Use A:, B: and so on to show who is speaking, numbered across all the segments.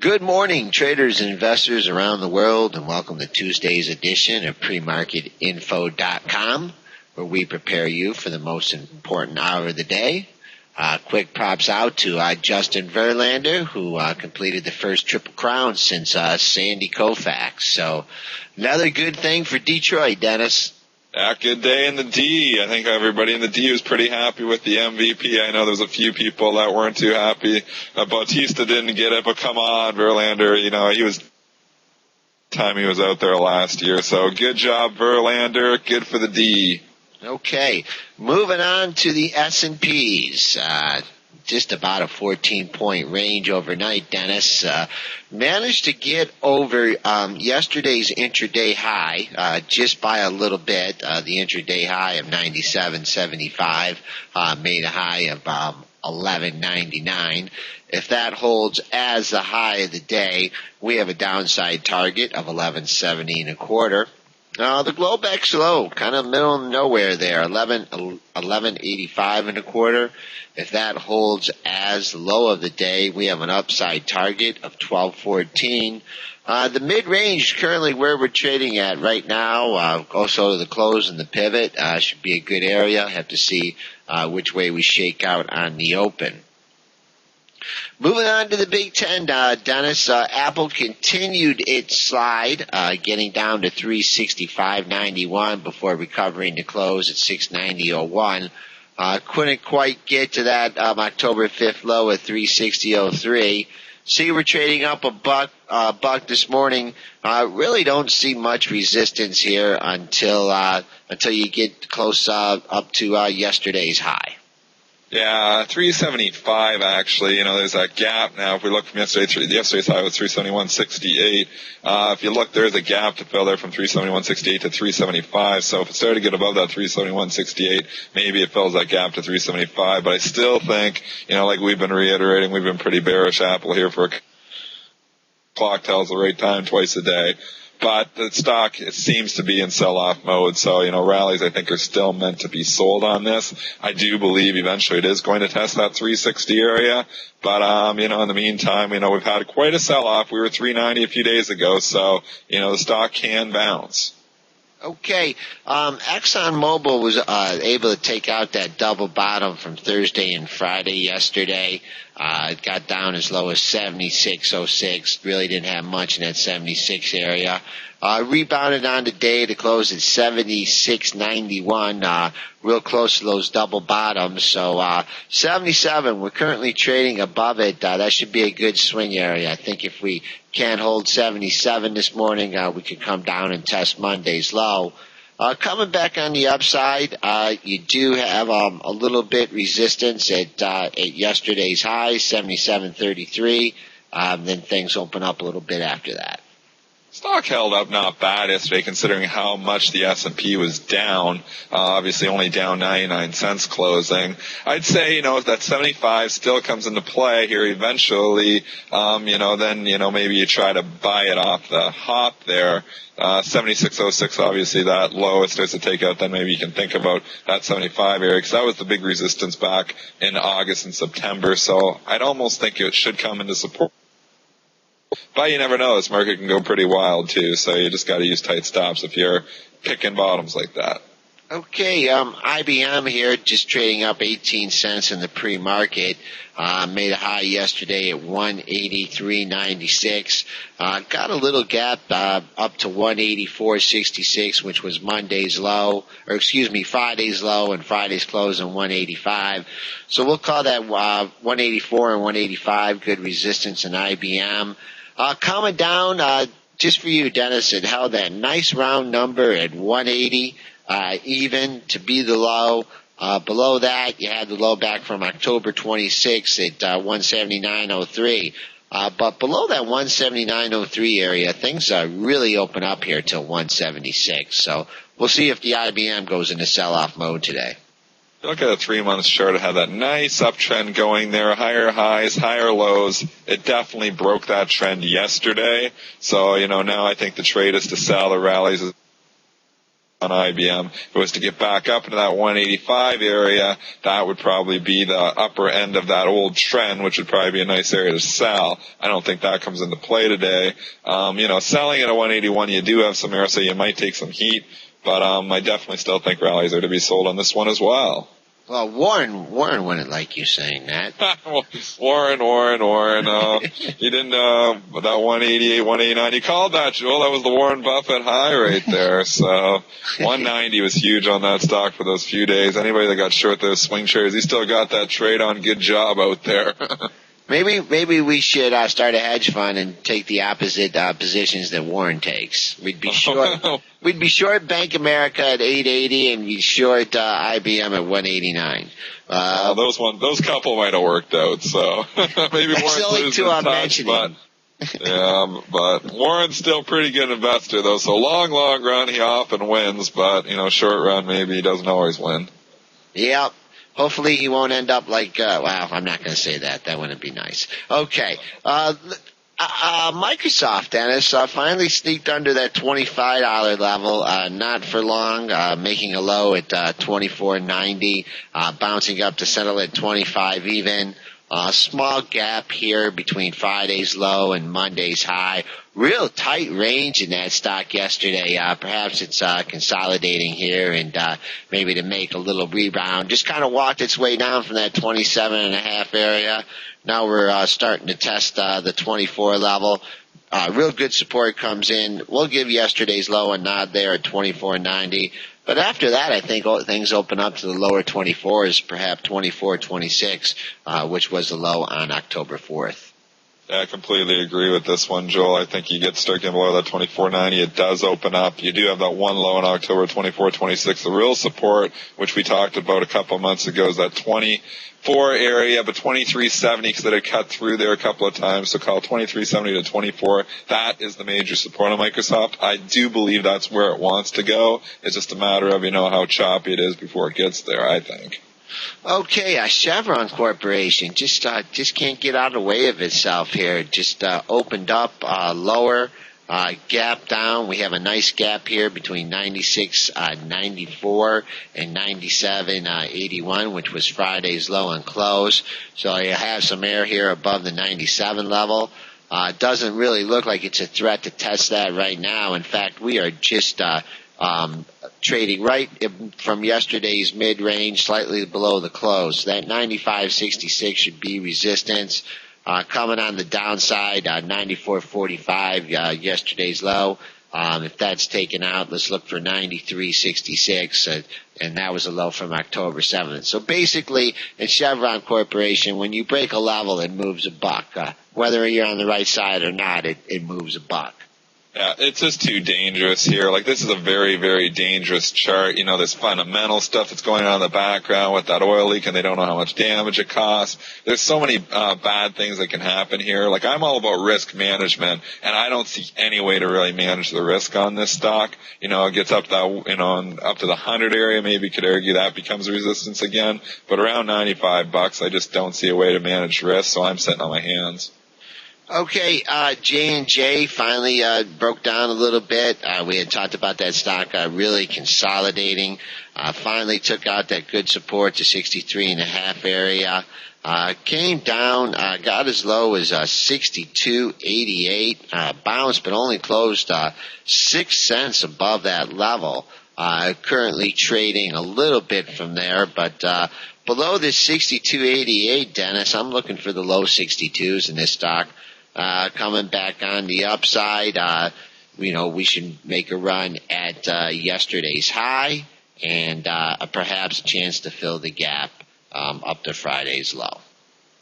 A: Good morning, traders and investors around the world, and welcome to Tuesday's edition of premarketinfo.com, where we prepare you for the most important hour of the day. Quick props out to Justin Verlander, who completed the first Triple Crown since Sandy Koufax. So another good thing for Detroit, Dennis.
B: Yeah, good day in the D. I think everybody in the D was pretty happy with the MVP. I know there's a few people that weren't too happy. Bautista didn't get it, but come on, Verlander, he was out there last year. So good job, Verlander. Good for the D.
A: Okay, moving on to the S&Ps. Just about a 14-point range overnight, Dennis. Managed to get over yesterday's intraday high just by a little bit. The intraday high of 97.75 made a high of 11.99. If that holds as the high of the day, we have a downside target of 11.70 and a quarter. The Globex low, kind of middle of nowhere there, 11.85 and a quarter. If that holds as low of the day, we have an upside target of 12.14. The mid-range currently where we're trading at right now, also the close and the pivot, should be a good area. Have to see which way we shake out on the open. Moving on to the Big Ten, Dennis, Apple continued its slide, getting down to 365.91 before recovering to close at 690.01. Couldn't quite get to that October 5th low at 360.03. See, we're trading up a buck this morning. Really don't see much resistance here until you get close up to yesterday's high.
B: Yeah, 375 actually. There's that gap now. If we look from yesterday's high was 371.68. If you look, there's a gap to fill there from 371.68 to 375. So if it started to get above that 371.68, maybe it fills that gap to 375. But I still think, like we've been reiterating, we've been pretty bearish Apple here for clock tells the right time twice a day. But the stock, it seems to be in sell-off mode. So, rallies I think are still meant to be sold on this. I do believe eventually it is going to test that 360 area. But, in the meantime, we've had quite a sell-off. We were 390 a few days ago. So, the stock can bounce.
A: Okay, ExxonMobil was able to take out that double bottom from Thursday and Friday yesterday. It got down as low as 76.06. Really didn't have much in that 76 area. Rebounded on today to close at 76.91, real close to those double bottoms. So 77, we're currently trading above it. That should be a good swing area. I think if we can't hold 77 this morning, we could come down and test Monday's low. Coming back on the upside, you do have a little bit resistance at yesterday's high, 77.33. Then things open up a little bit after that.
B: Stock held up not bad yesterday considering how much the S&P was down, obviously only down 99 cents closing. I'd say, if that 75 still comes into play here eventually, then, maybe you try to buy it off the hop there. 76.06, obviously that low, it starts to take out, then maybe you can think about that 75 area, because that was the big resistance back in August and September, so I'd almost think it should come into support. But you never know, this market can go pretty wild too, so you just got to use tight stops if you're picking bottoms like that.
A: Okay, IBM here just trading up 18 cents in the pre-market. Made a high yesterday at 183.96. Got a little gap up to 184.66, which was Friday's low, and Friday's close on 185. So we'll call that 184 and 185 good resistance in IBM. Coming down, just for you, Dennis, it held that nice round number at 180. Even to be the low. Below that, you had the low back from October 26th at 179.03. But below that 179.03 area, things really open up here till 176. So we'll see if the IBM goes into sell-off mode today.
B: Look at a 3-month chart. It had that nice uptrend going there, higher highs, higher lows. It definitely broke that trend yesterday. So, now I think the trade is to sell the rallies on IBM. If it was to get back up into that 185 area, that would probably be the upper end of that old trend, which would probably be a nice area to sell. I don't think that comes into play today. Selling at a 181, you do have some air, so you might take some heat, but I definitely still think rallies are to be sold on this one as well.
A: Well, Warren wouldn't like you saying that.
B: Warren. You didn't, that 188, 189. You called that, Joel. That was the Warren Buffett high right there. So 190 was huge on that stock for those few days. Anybody that got short those swing shares, he still got that trade on. Good job out there.
A: Maybe we should start a hedge fund and take the opposite positions that Warren takes. We'd be short Bank America at 880 and we'd short IBM at 189.
B: Those couple might have worked out. So maybe Warren's losing touch, but Warren's still a pretty good investor though. So long run he often wins, but short run maybe he doesn't always win.
A: Yep. Hopefully he won't end up like, I'm not going to say that. That wouldn't be nice. Okay. Microsoft, Dennis, finally sneaked under that $25 level, not for long, making a low at $24.90, bouncing up to settle at 25 even. Small gap here between Friday's low and Monday's high. Real tight range in that stock yesterday. Perhaps it's consolidating here and maybe to make a little rebound. Just kind of walked its way down from that 27.5 area. Now we're starting to test the 24 level. Real good support comes in. We'll give yesterday's low a nod there at 24.90. But after that, I think things open up to the lower 24s, perhaps 24.26, which was the low on October 4th.
B: Yeah, I completely agree with this one, Joel. I think you get stuck in below that 24.90. It does open up. You do have that one low in October 24.26. The real support, which we talked about a couple of months ago, is that 24 area, but 23.70 because it had cut through there a couple of times. So call 23.70 to 24. That is the major support on Microsoft. I do believe that's where it wants to go. It's just a matter of, how choppy it is before it gets there, I think.
A: Okay, Chevron Corporation just can't get out of the way of itself here. Just opened up lower, gap down. We have a nice gap here between 96.94 and 97.81, which was Friday's low and close. So you have some air here above the 97 level. Doesn't really look like it's a threat to test that right now. In fact, we are just trading right from yesterday's mid-range, slightly below the close. That 95.66 should be resistance. Coming on the downside, 94.45, yesterday's low. If that's taken out, let's look for 93.66, and that was a low from October 7th. So basically, in Chevron Corporation, when you break a level, it moves a buck. Whether you're on the right side or not, it moves a buck.
B: Yeah, it's just too dangerous here. Like, this is a very, very dangerous chart. There's fundamental stuff that's going on in the background with that oil leak, and they don't know how much damage it costs. There's so many bad things that can happen here. Like, I'm all about risk management, and I don't see any way to really manage the risk on this stock. It gets up to that, up to the 100 area, maybe you could argue that becomes resistance again. But around $95, I just don't see a way to manage risk, so I'm sitting on my hands.
A: Okay, J&J finally broke down a little bit. We had talked about that stock really consolidating. Finally took out that good support to 63.5 area. Came down, got as low as 62.88. Bounced, but only closed 6 cents above that level. Currently trading a little bit from there, but below this 62.88, Dennis, I'm looking for the low 62s in this stock. Coming back on the upside, we should make a run at yesterday's high and perhaps a chance to fill the gap up to Friday's low.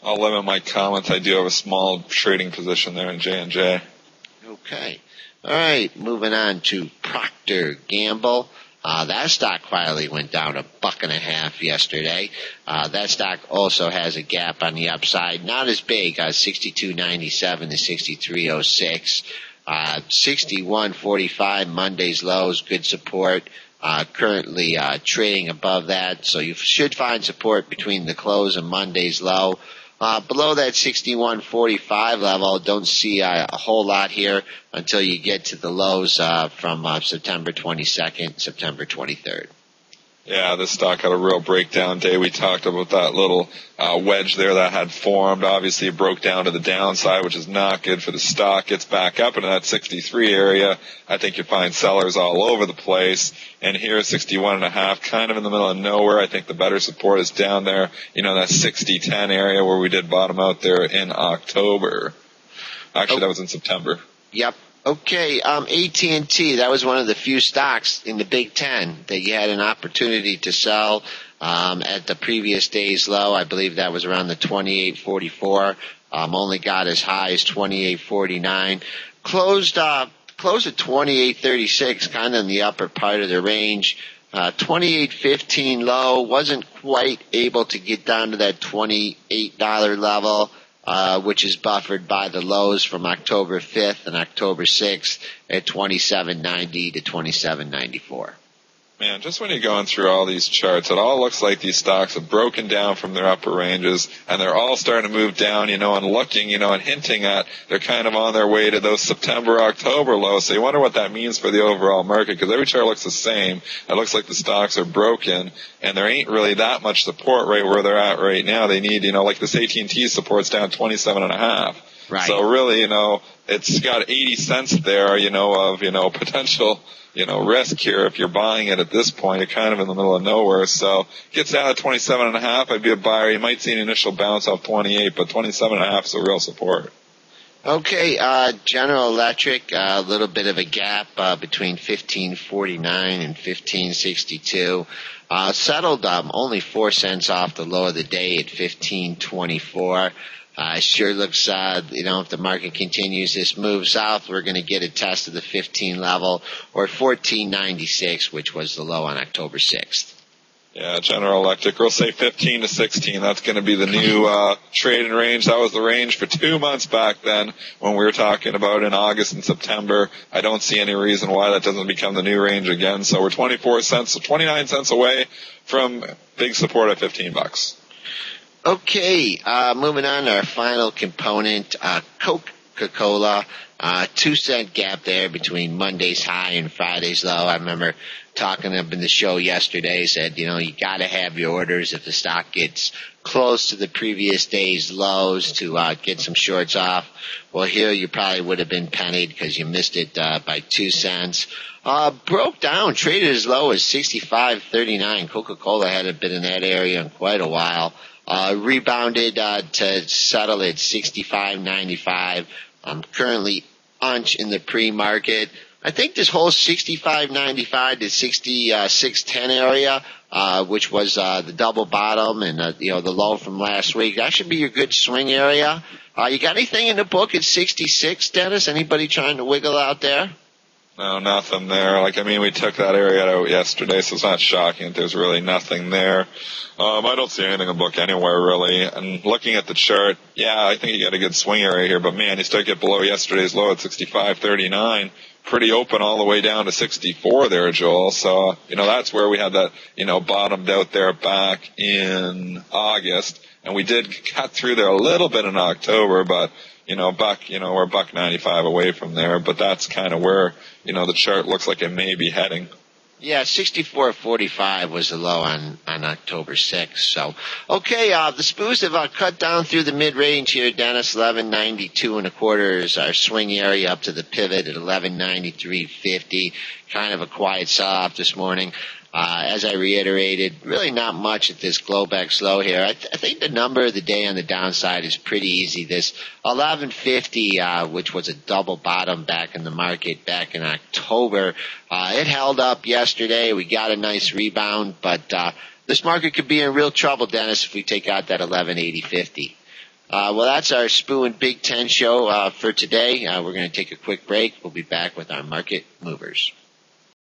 B: I'll limit my comments. I do have a small trading position there in J&J.
A: Okay. All right, moving on to Procter & Gamble. That stock finally went down $1.50 yesterday. That stock also has a gap on the upside, not as big, 62.97 to 63.06. 61.45 Monday's lows, good support. Currently trading above that, so you should find support between the close and Monday's low. Below that 61.45 level, don't see a whole lot here until you get to the lows from September 22nd, September 23rd.
B: Yeah, this stock had a real breakdown day. We talked about that little wedge there that had formed. Obviously, it broke down to the downside, which is not good for the stock. Gets back up into that 63 area. I think you find sellers all over the place. And here, 61.5, kind of in the middle of nowhere. I think the better support is down there, that 60-10 area where we did bottom out there in October. Actually, that was in September.
A: Yep. Okay, AT&T, that was one of the few stocks in the Big Ten that you had an opportunity to sell at the previous day's low. I believe that was around the 28.44. Only got as high as 28.49. Closed at 28.36, kind of in the upper part of the range. 28.15 low, wasn't quite able to get down to that $28 level. Which is buffered by the lows from October 5th and October 6th at 27.90 to 27.94.
B: Man, just when you're going through all these charts, it all looks like these stocks have broken down from their upper ranges, and they're all starting to move down, and looking, and hinting at they're kind of on their way to those September, October lows. So you wonder what that means for the overall market, because every chart looks the same. It looks like the stocks are broken, and there ain't really that much support right where they're at right now. They need, like this AT&T support's down 27.5.
A: Right.
B: So really, it's got 80 cents there, of, potential, risk here. If you're buying it at this point, you're kind of in the middle of nowhere. So gets down to 27.5, I'd be a buyer. You might see an initial bounce off 28, but 27.5 is a real support.
A: Okay, General Electric, a little bit of a gap between 15.49 and 15.62. Settled only 4 cents off the low of the day at 15.24. Sure looks, if the market continues this move south, we're going to get a test of the 15 level or 14.96, which was the low on October 6th.
B: Yeah, General Electric, we'll say 15 to 16. That's going to be the new trading range. That was the range for 2 months back then when we were talking about in August and September. I don't see any reason why that doesn't become the new range again. So we're 29 cents away from big support at $15.
A: Okay, moving on to our final component, Coca-Cola. 2 cent gap there between Monday's high and Friday's low. I remember talking up in the show yesterday, said, you got to have your orders if the stock gets close to the previous day's lows to get some shorts off. Well, here you probably would have been pennied because you missed it by 2 cents. Broke down, traded as low as 65.39. Coca-Cola hadn't been in that area in quite a while. Rebounded to settle at 65.95. Currently unch in the pre-market. I think this whole 65.95 to 66.10 area, which was the double bottom and the low from last week, that should be your good swing area. You got anything in the book at 66, Dennis? Anybody trying to wiggle out there?
B: No, nothing there. We took that area out yesterday, so it's not shocking that there's really nothing there. I don't see anything in the book anywhere, really. And looking at the chart, yeah, I think you got a good swing area here, but man, you start to get below yesterday's low at 65.39. Pretty open all the way down to 64 there, Joel. So, that's where we had that, bottomed out there back in August. And we did cut through there a little bit in October, but, we're $1.95 away from there. But that's kind of where, the chart looks like it may be heading.
A: Yeah, 64.45 was the low on October 6th. So, okay, the SPUs have cut down through the mid-range here, Dennis. 11.92 is our swing area up to the pivot at 11.93.50. Kind of a quiet sell-off this morning. As I reiterated, really not much at this Globex low here. I think the number of the day on the downside is pretty easy. This 11.50, which was a double bottom back in the market back in October, it held up yesterday. We got a nice rebound, but this market could be in real trouble, Dennis, if we take out that 11.80.50. Well, that's our SPU&Big 10 show for today. We're going to take a quick break. We'll be back with our market movers.